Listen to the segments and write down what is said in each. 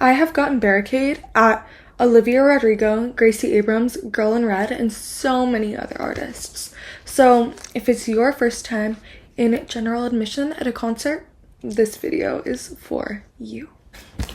I have gotten Barricade at Olivia Rodrigo, Gracie Abrams, Girl in Red, and so many other artists. So if it's your first time in general admission at a concert, this video is for you.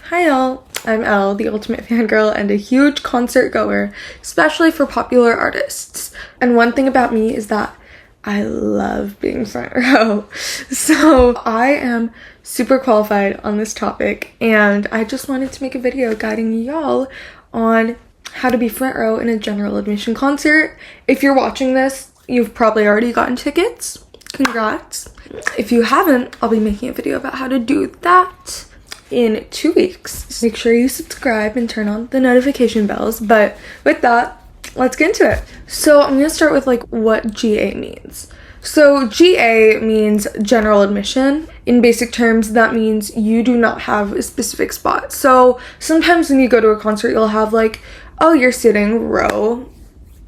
Hi y'all, I'm Elle, the ultimate fangirl and a huge concert goer, especially for popular artists. And one thing about me is that I love being front row. So I am super qualified on this topic, and I just wanted to make a video guiding y'all on how to be front row in a general admission concert. If you're watching this, you've probably already gotten tickets. Congrats. If you haven't, I'll be making a video about how to do that in 2 weeks. Make sure you subscribe and turn on the notification bells. But with that, let's get into it. So I'm gonna start with like what GA means. So GA means general admission. In basic terms, that means you do not have a specific spot. So sometimes when you go to a concert, you'll have like, oh, you're sitting row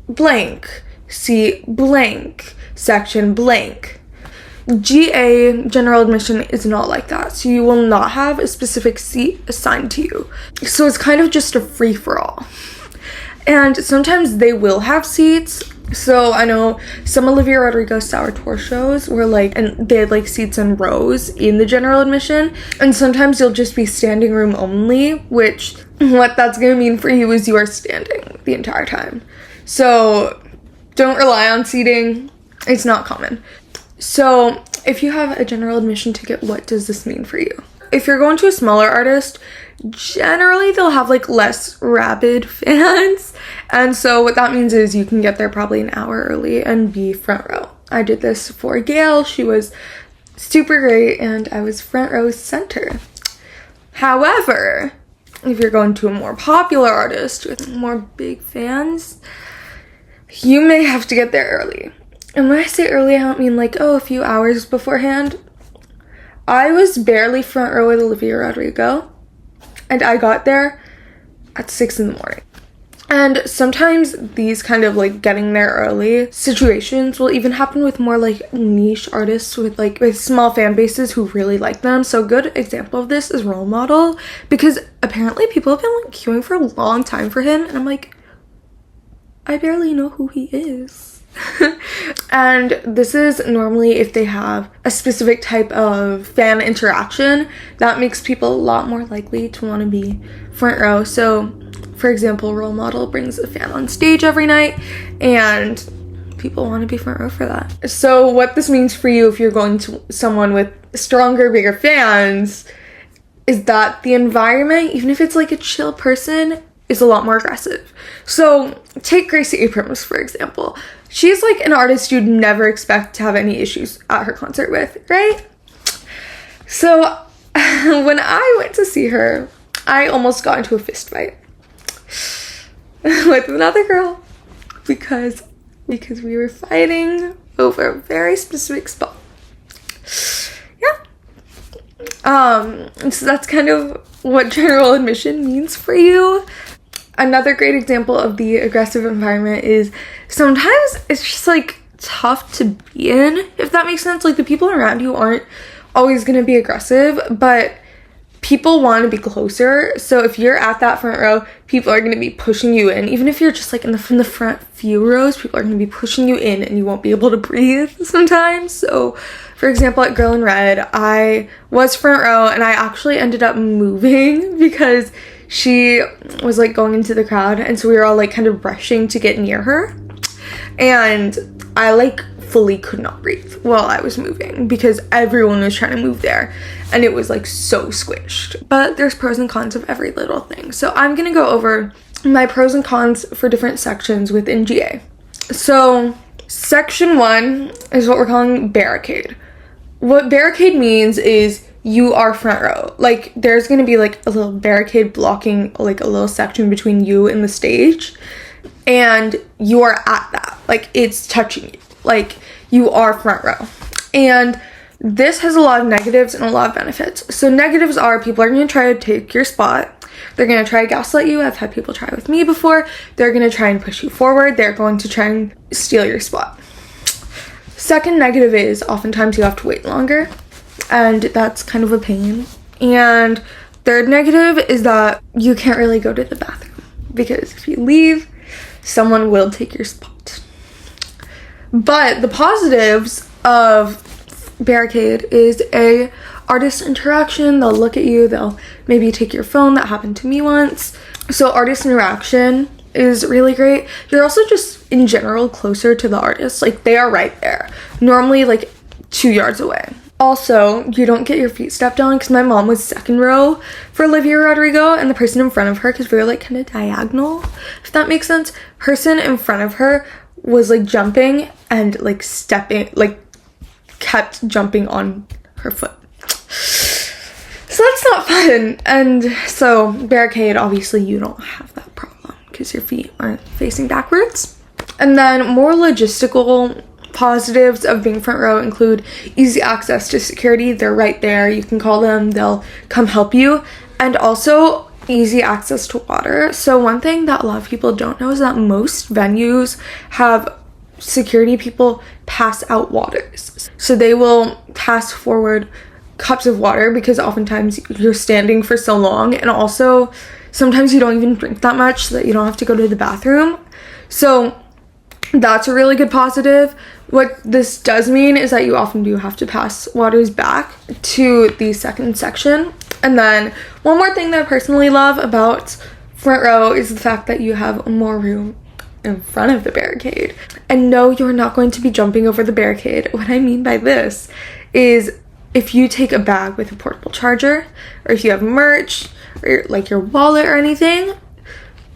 blank, seat blank, section blank. GA, general admission, is not like that. So you will not have a specific seat assigned to you. So it's kind of just a free-for-all. And sometimes they will have seats. So I know some Olivia Rodrigo Sour Tour shows were like, and they had like seats in rows in the general admission. And sometimes you'll just be standing room only, which what that's gonna mean for you is you are standing the entire time. So don't rely on seating. It's not common. So if you have a general admission ticket, what does this mean for you? If you're going to a smaller artist, generally they'll have like less rabid fans. And so what that means is you can get there probably an hour early and be front row. I did this for Gail. She was super great and I was front row center. However, if you're going to a more popular artist with more big fans, you may have to get there early. And when I say early, I don't mean like, oh, a few hours beforehand. I was barely front row with Olivia Rodrigo, and I got there at 6 in the morning. And sometimes these kind of like getting there early situations will even happen with more like niche artists with small fan bases who really like them. So a good example of this is Role Model, because apparently people have been like queuing for a long time for him, and I'm like, I barely know who he is. And this is normally if they have a specific type of fan interaction that makes people a lot more likely to want to be front row. So for example, Role Model brings a fan on stage every night and people want to be front row for that. So what this means for you if you're going to someone with stronger, bigger fans is that the environment, even if it's like a chill person, is a lot more aggressive. So take Gracie Abrams, for example. She's like an artist you'd never expect to have any issues at her concert with, right? So when I went to see her, I almost got into a fist fight with another girl because we were fighting over a very specific spot. Yeah. So that's kind of what general admission means for you. Another great example of the aggressive environment is sometimes it's just like tough to be in, if that makes sense. Like the people around you aren't always going to be aggressive, but people want to be closer. So if you're at that front row, people are going to be pushing you in. Even if you're just like in the front few rows, people are going to be pushing you in and you won't be able to breathe sometimes. So for example, at Girl in Red, I was front row and I actually ended up moving because she was like going into the crowd, and so we were all like kind of rushing to get near her, and I like fully could not breathe while I was moving because everyone was trying to move there and it was like so squished. But there's pros and cons of every little thing, so I'm gonna go over my pros and cons for different sections within GA. So section 1 is what we're calling barricade. What barricade means is you are front row. Like there's gonna be like a little barricade blocking like a little section between you and the stage, and you are at that, like it's touching you, like you are front row. And this has a lot of negatives and a lot of benefits. So negatives are people are gonna try to take your spot. They're gonna try to gaslight you. I've had people try with me before. They're gonna try and push you forward. They're going to try and steal your spot. Second negative is oftentimes you have to wait longer, and that's kind of a pain. And third negative is that you can't really go to the bathroom, because if you leave, someone will take your spot. But the positives of barricade is a artist interaction. They'll look at you, they'll maybe take your phone. That happened to me once. So artist interaction is really great. You're also just in general closer to the artist, like they are right there, normally like 2 yards away. Also, you don't get your feet stepped on, because my mom was second row for Olivia Rodrigo, and the person in front of her, because we were like kind of diagonal, if that makes sense, person in front of her was like jumping and like stepping, like kept jumping on her foot. So that's not fun. And so barricade, obviously you don't have that problem because your feet aren't facing backwards. And then more logistical positives of being front row include easy access to security. They're right there. You can call them, they'll come help you. And also easy access to water. So one thing that a lot of people don't know is that most venues have security people pass out waters. So they will pass forward cups of water, because oftentimes you're standing for so long, and also sometimes you don't even drink that much so that you don't have to go to the bathroom. So that's a really good positive. What this does mean is that you often do have to pass waters back to the second section. And then one more thing that I personally love about front row is the fact that you have more room in front of the barricade. And no, you're not going to be jumping over the barricade. What I mean by this is, if you take a bag with a portable charger, or if you have merch, or like your wallet or anything,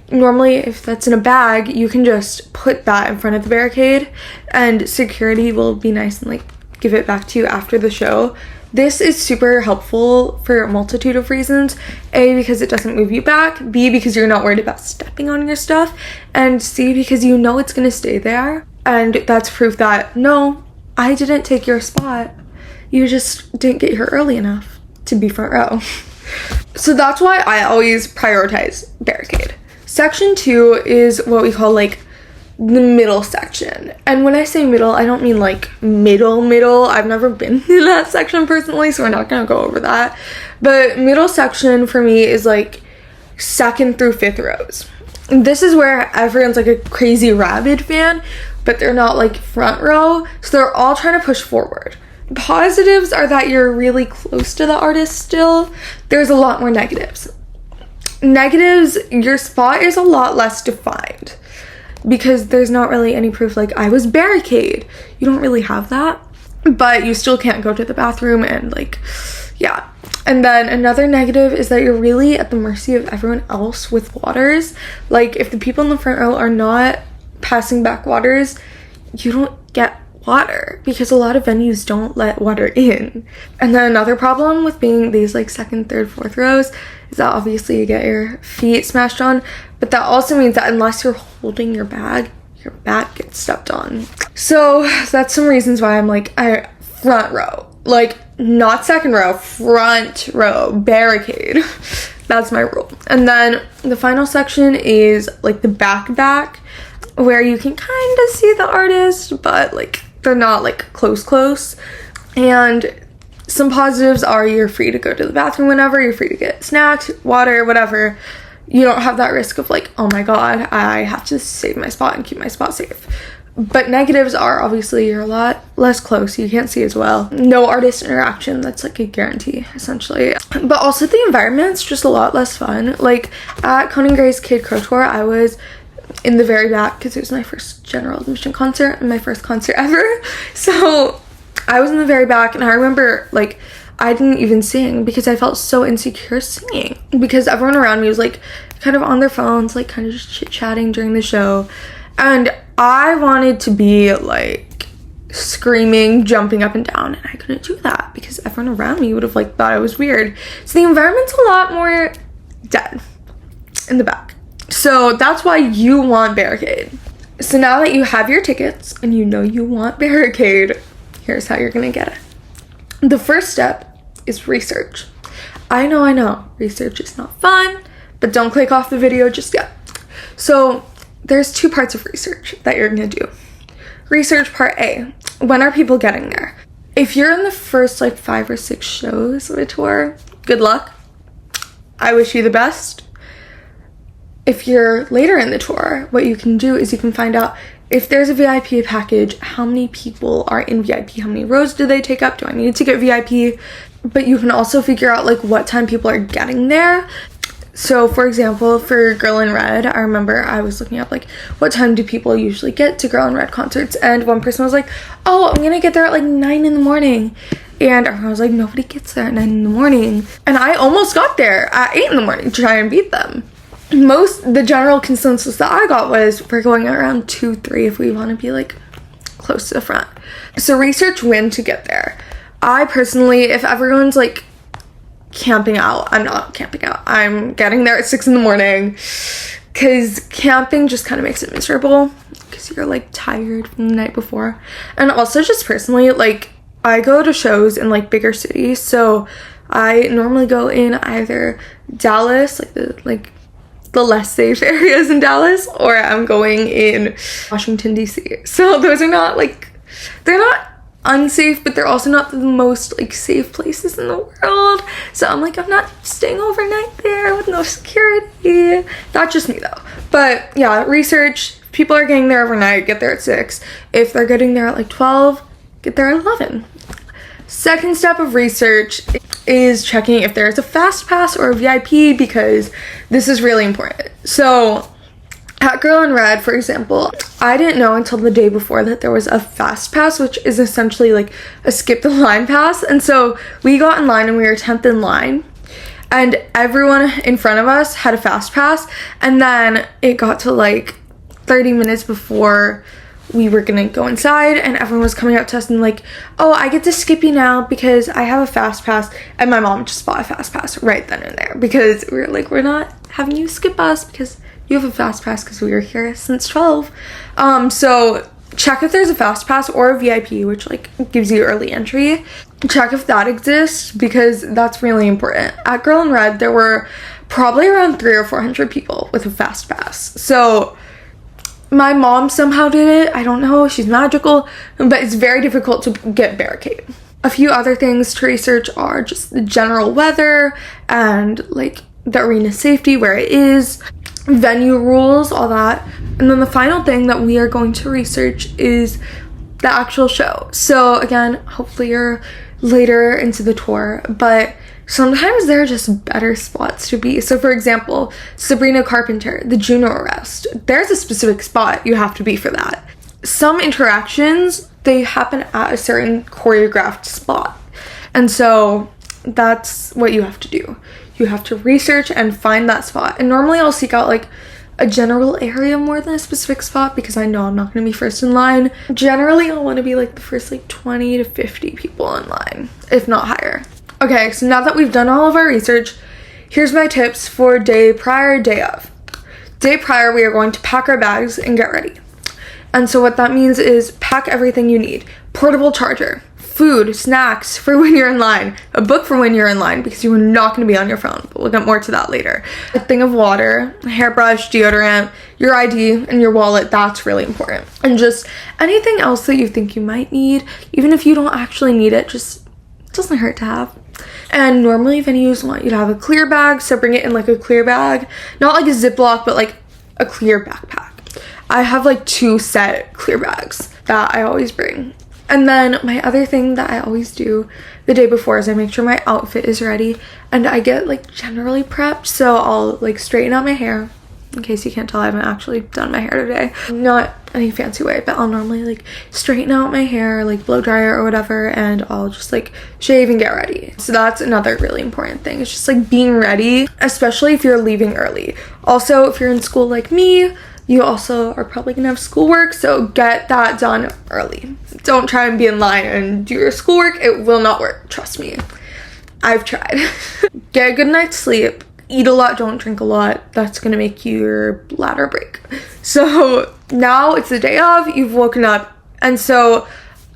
normally if that's in a bag, you can just put that in front of the barricade, and security will be nice and like give it back to you after the show. This is super helpful for a multitude of reasons. A, because it doesn't move you back. B, because you're not worried about stepping on your stuff. And C, because you know it's gonna stay there. And that's proof that, no, I didn't take your spot. You just didn't get here early enough to be front row. So that's why I always prioritize barricade. Section 2 is what we call like the middle section. And when I say middle, I don't mean like middle. I've never been in that section personally, so we're not gonna go over that. But middle section for me is like 2nd through 5th rows. This is where everyone's like a crazy rabid fan, but they're not like front row, so they're all trying to push forward. Positives are that you're really close to the artist still. There's a lot more negatives. Negatives, your spot is a lot less defined, because there's not really any proof like I was barricade. You don't really have that, but you still can't go to the bathroom, and like, yeah. And then another negative is that you're really at the mercy of everyone else with waters. Like if the people in the front row are not passing back waters, you don't get water, because a lot of venues don't let water in. And then another problem with being these like 2nd, 3rd, 4th rows is that obviously you get your feet smashed on, but that also means that unless you're holding your bag gets stepped on. So that's some reasons why I'm like, front row, like not 2nd row, front row, barricade. That's my rule. And then the final section is like the back, where you can kind of see the artist, but like they're not like close. And some positives are you're free to go to the bathroom whenever, you're free to get snacks, water, whatever. You don't have that risk of like, oh my god, I have to save my spot and keep my spot safe. But negatives are obviously you're a lot less close, you can't see as well. No artist interaction, that's like a guarantee essentially. But also the environment's just a lot less fun. Like at Conan Gray's Kid Crow Tour, I was in the very back because it was my first general admission concert and my first concert ever. So I was in the very back, and I remember like I didn't even sing because I felt so insecure singing, because everyone around me was like kind of on their phones, like kind of just chit-chatting during the show, and I wanted to be like screaming, jumping up and down, and I couldn't do that because everyone around me would have like thought I was weird. So the environment's a lot more dead in the back. So that's why you want barricade. So now that you have your tickets and you know you want barricade, here's how you're gonna get it. The first step is research. I know, research is not fun, but don't click off the video just yet. So there's 2 parts of research that you're gonna do. Research part A, when are people getting there? If you're in the first like 5 or 6 shows of a tour, good luck. I wish you the best. If you're later in the tour, what you can do is you can find out if there's a VIP package, how many people are in VIP, how many rows do they take up, do I need to get VIP? But you can also figure out like what time people are getting there. So for example, for Girl in Red, I remember I was looking up like what time do people usually get to Girl in Red concerts, and one person was like, oh, I'm gonna get there at like 9 in the morning. And everyone was like, nobody gets there at 9 in the morning. And I almost got there at 8 in the morning to try and beat them. The general consensus that I got was we're going around 2, 3 if we want to be like close to the front. So research when to get there. I personally, if everyone's like camping out, I'm not camping out. I'm getting there at 6 in the morning, because camping just kind of makes it miserable because you're like tired from the night before. And also just personally, like I go to shows in like bigger cities, so I normally go in either Dallas, like the less safe areas in Dallas, or I'm going in Washington DC. So those are not like, they're not unsafe, but they're also not the most like safe places in the world. So I'm like, I'm not staying overnight there with no security. Not just me though. But yeah, research, people are getting there overnight, get there at 6. If they're getting there at like 12, get there at 11. Second step of research is checking if there's a fast pass or a VIP, because this is really important. So at Girl in Red, for example, I didn't know until the day before that there was a fast pass, which is essentially like a skip the line pass. And so we got in line and we were 10th in line, and everyone in front of us had a fast pass. And then it got to like 30 minutes before we were gonna go inside, and everyone was coming up to us and like, oh, I get to skip you now because I have a fast pass. And my mom just bought a fast pass right then and there, because we were like, we're not having you skip us because you have a fast pass, because we were here since 12. So check if there's a fast pass or a VIP, which like gives you early entry. Check if that exists, because that's really important. At Girl in Red, there were probably around 300 or 400 people with a fast pass. So my mom somehow did it. I don't know, she's magical, but it's very difficult to get barricade. A few other things to research are just the general weather and like the arena safety, where it is, venue rules, all that. And then the final thing that we are going to research is the actual show. So again, hopefully you're later into the tour, but sometimes there are just better spots to be. So for example, Sabrina Carpenter, the Juno arrest, there's a specific spot you have to be for that. Some interactions, they happen at a certain choreographed spot. And so that's what you have to do. You have to research and find that spot. And normally I'll seek out like a general area more than a specific spot, because I know I'm not going to be first in line. Generally, I'll want to be like the first like 20 to 50 people in line, if not higher. Okay, so now that we've done all of our research, here's my tips for day prior, day of. Day prior, we are going to pack our bags and get ready. And so what that means is pack everything you need. Portable charger, food, snacks for when you're in line, a book for when you're in line, because you are not going to be on your phone, but we'll get more to that later. A thing of water, a hairbrush, deodorant, your ID, and your wallet, that's really important. And just anything else that you think you might need, even if you don't actually need it, just doesn't hurt to have. And normally venues want you to have a clear bag, so bring it in like a clear bag, not like a Ziploc, but like a clear backpack. I have like 2 set clear bags that I always bring. And then my other thing that I always do the day before is I make sure my outfit is ready, and I get like generally prepped. So I'll like straighten out my hair. In case you can't tell, I haven't actually done my hair today. Not any fancy way, but I'll normally like straighten out my hair, like blow dry or whatever, and I'll just like shave and get ready. So that's another really important thing. It's just like being ready, especially if you're leaving early. Also, if you're in school like me, you also are probably gonna have schoolwork, so get that done early. Don't try and be in line and do your schoolwork. It will not work, trust me. I've tried. Get a good night's sleep. Eat a lot, don't drink a lot. That's gonna make your bladder break. So now it's the day of, you've woken up, and so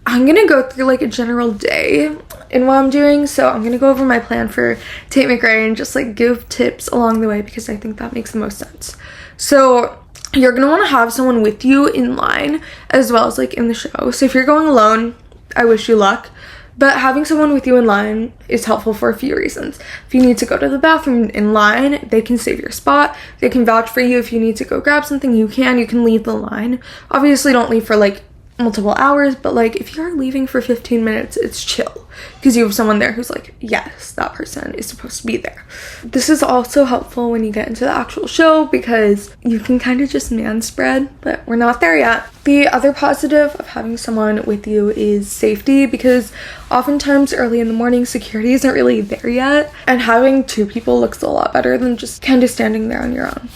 I'm gonna go through like a general day in what I'm doing. So I'm gonna go over my plan for Tate McRae and just like give tips along the way, because I think that makes the most sense. So you're gonna want to have someone with you in line as well as like in the show. So if you're going alone, I wish you luck. But having someone with you in line is helpful for a few reasons. If you need to go to the bathroom in line, they can save your spot. They can vouch for you. If you need to go grab something, you can leave the line. Obviously, don't leave for like multiple hours, but like if you're leaving for 15 minutes, it's chill because you have someone there who's like, yes, that person is supposed to be there. This is also helpful when you get into the actual show because you can kind of just man spread, but we're not there yet. The other positive of having someone with you is safety, because oftentimes early in the morning security isn't really there yet, and having two people looks a lot better than just kind of standing there on your own.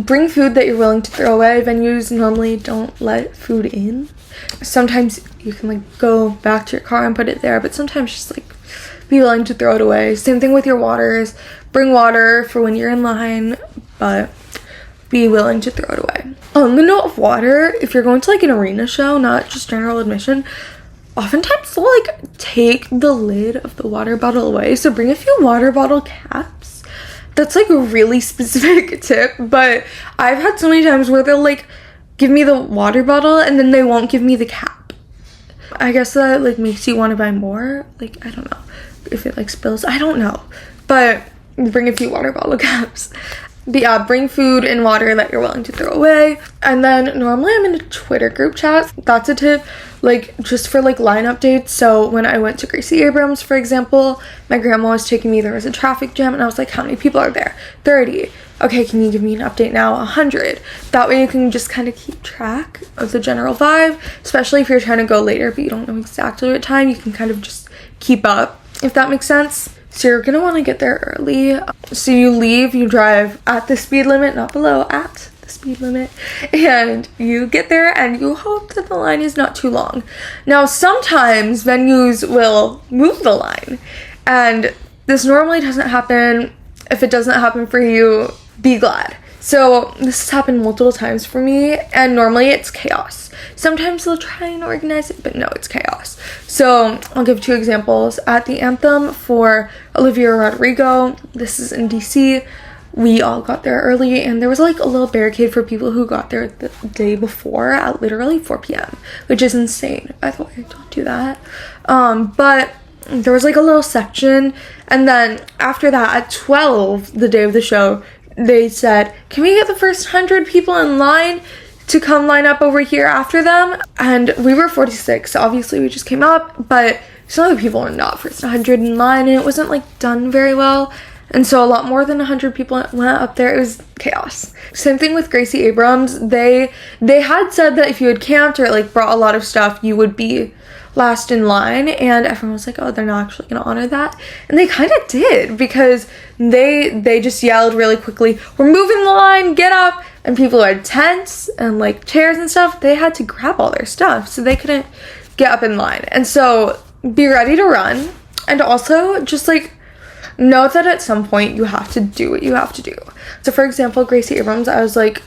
Bring food that you're willing to throw away. Venues normally don't let food in. Sometimes you can like go back to your car and put it there, but sometimes just like be willing to throw it away. Same thing with your waters. Bring water for when you're in line, but be willing to throw it away. On the note of water, if you're going to like an arena show, not just general admission, oftentimes they'll like take the lid of the water bottle away, so bring a few water bottle caps. That's like a really specific tip, but I've had so many times where they'll like give me the water bottle and then they won't give me the cap. I guess that like makes you want to buy more. Like, I don't know if it like spills, I don't know, but bring a few water bottle caps. But yeah, bring food and water that you're willing to throw away. And then normally I'm in a Twitter group chat. That's a tip, like just for like line updates. So when I went to Gracie Abrams, for example, my grandma was taking me, there was a traffic jam, and I was like, how many people are there? 30. Okay, can you give me an update now? 100. That way you can just kind of keep track of the general vibe, especially if you're trying to go later but you don't know exactly what time. You can kind of just keep up, if that makes sense. So you're gonna want to get there early. So you leave, you drive at the speed limit, not below, at the speed limit, and you get there and you hope that the line is not too long. Now sometimes venues will move the line, and this normally doesn't happen. If it doesn't happen for you, be glad. So this has happened multiple times for me, and normally it's chaos. Sometimes they'll try and organize it, but no, it's chaos. So I'll give two examples. At the Anthem for Olivia Rodrigo, this is in DC, we all got there early, and there was like a little barricade for people who got there the day before at literally 4 p.m., which is insane. By the way, don't do that. But there was like a little section, and then after that at 12, the day of the show, they said, can we get the first 100 people in line to come line up over here after them? And we were 46, so obviously we just came up, but some of the people were not first 100 in line, and it wasn't like done very well, and so a lot more than 100 people went up there. It was chaos. Same thing with Gracie Abrams. They had said that if you had camped or like brought a lot of stuff, you would be last in line, and everyone was like, oh, they're not actually gonna honor that, and they kind of did, because they just yelled really quickly, we're moving the line, get up, and people who had tents and like chairs and stuff, they had to grab all their stuff, so they couldn't get up in line. And so be ready to run, and also just like know that at some point you have to do what you have to do. So for example, Gracie Abrams, I was like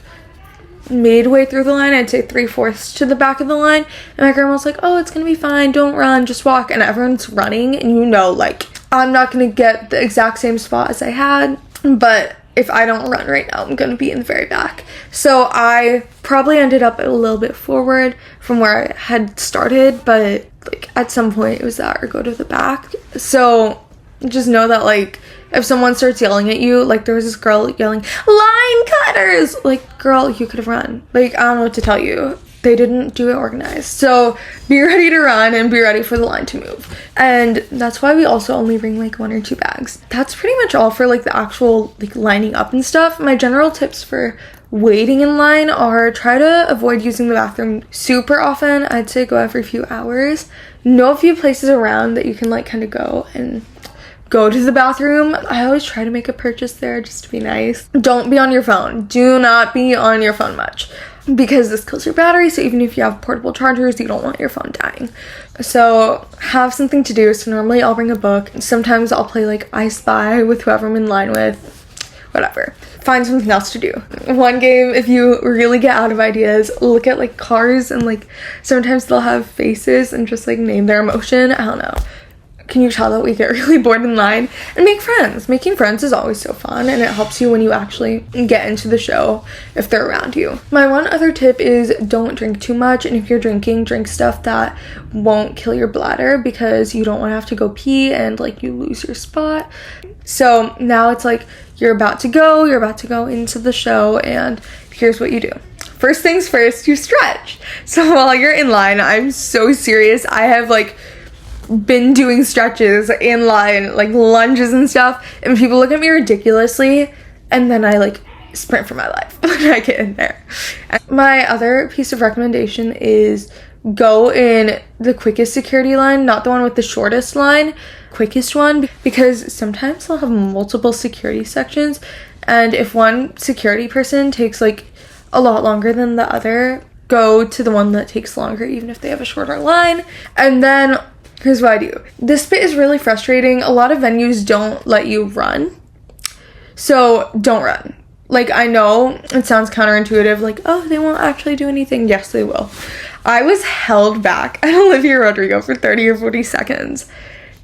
midway through the line, I'd say 3/4 to the back of the line, and my grandma was like, oh, it's gonna be fine, don't run, just walk. And everyone's running, and you know, like, I'm not gonna get the exact same spot as I had, but if I don't run right now, I'm gonna be in the very back. So I probably ended up a little bit forward from where I had started, but like at some point it was that or go to the back. So just know that like if someone starts yelling at you, like there was this girl yelling, line cutters! Like, girl, you could have run. Like, I don't know what to tell you. They didn't do it organized. So be ready to run and be ready for the line to move. And that's why we also only bring like 1 or 2 bags. That's pretty much all for like the actual like lining up and stuff. My general tips for waiting in line are try to avoid using the bathroom super often. I'd say go every few hours. Know a few places around that you can like kind of go and go to the bathroom. I always try to make a purchase there just to be nice. Don't be on your phone. Do not be on your phone much, because this kills your battery. So even if you have portable chargers, you don't want your phone dying. So have something to do. So normally I'll bring a book. Sometimes I'll play like I Spy with whoever I'm in line with. Whatever. Find something else to do. One game, if you really get out of ideas, look at like cars, and like sometimes they'll have faces and just like name their emotion. I don't know. can you tell that we get really bored in line and make friends? Making friends is always so fun, and it helps you when you actually get into the show if they're around you. My one other tip is don't drink too much, and if you're drinking, drink stuff that won't kill your bladder, because you don't want to have to go pee and like you lose your spot. So now it's like you're about to go into the show, and here's what you do. First things first, you stretch. So while you're in line, I'm so serious, I have like been doing stretches in line, like lunges and stuff, and people look at me ridiculously, and then I like sprint for my life when I get in there. My other piece of recommendation is go in the quickest security line, not the one with the shortest line, quickest one, because sometimes they'll have multiple security sections, and if one security person takes like a lot longer than the other, go to the one that takes longer even if they have a shorter line. And then here's what I do. This bit is really frustrating. A lot of venues don't let you run, so don't run. Like, I know it sounds counterintuitive, like, oh, they won't actually do anything. Yes, they will. I was held back at Olivia Rodrigo for 30 or 40 seconds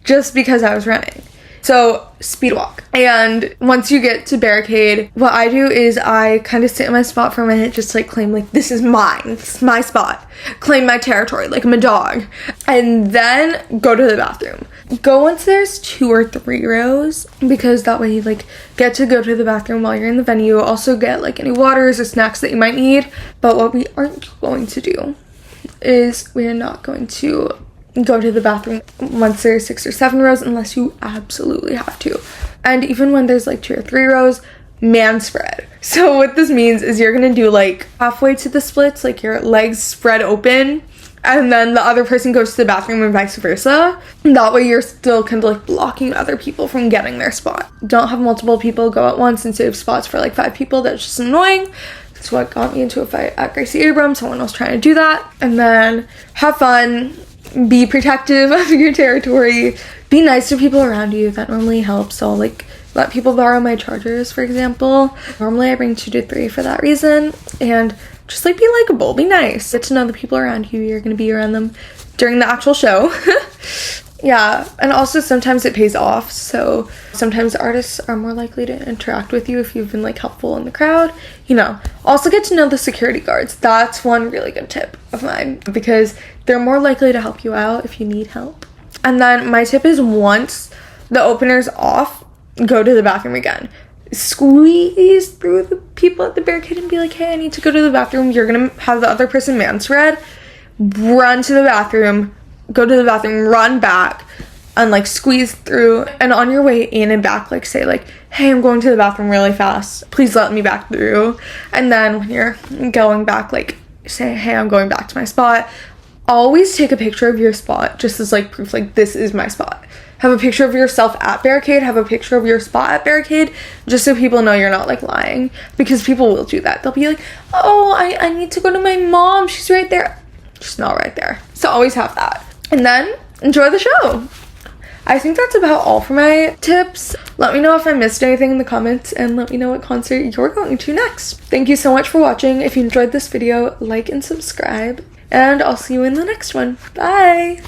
just because I was running. So speed walk. And once you get to barricade, what I do is I kind of sit in my spot for a minute, just like claim like, this is mine, this is my spot, claim my territory like I'm a dog, and then go to the bathroom. Go once there's 2 or 3 rows, because that way you like get to go to the bathroom while you're in the venue. Also get like any waters or snacks that you might need. But what we aren't going to do is we are not going to go to the bathroom once there's 6 or 7 rows unless you absolutely have to. And even when there's like 2 or 3 rows, man spread. So what this means is you're gonna do like halfway to the splits, like your legs spread open, and then the other person goes to the bathroom and vice versa. And that way you're still kind of like blocking other people from getting their spot. Don't have multiple people go at once and save spots for like 5 people. That's just annoying. That's what got me into a fight at Gracie Abrams. Someone was trying to do that. And then have fun. Be protective of your territory. Be nice to people around you. That normally helps. So like let people borrow my chargers, for example. Normally I bring 2 to 3 for that reason. And just like be likable, be nice. Get to know the people around you. You're gonna be around them during the actual show. Yeah, and also sometimes it pays off. So sometimes artists are more likely to interact with you if you've been like helpful in the crowd, you know. Also get to know the security guards. That's one really good tip of mine, because they're more likely to help you out if you need help. And then my tip is, once the opener's off, go to the bathroom again. Squeeze through the people at the barricade and be like, hey, I need to go to the bathroom. You're gonna have the other person man spread. Run to the bathroom, go to the bathroom, run back, and like squeeze through. And on your way in and back, like say like, hey, I'm going to the bathroom really fast, please let me back through. And then when you're going back, like say, hey, I'm going back to my spot. Always take a picture of your spot, just as like proof, like this is my spot. Have a picture of yourself at barricade, have a picture of your spot at barricade, just so people know you're not like lying, because people will do that. They'll be like, oh, I need to go to my mom, she's right there. She's not right there. So always have that. And then enjoy the show. I think that's about all for my tips. Let me know if I missed anything in the comments, and let me know what concert you're going to next. Thank you so much for watching. If you enjoyed this video, like and subscribe, and I'll see you in the next one. Bye!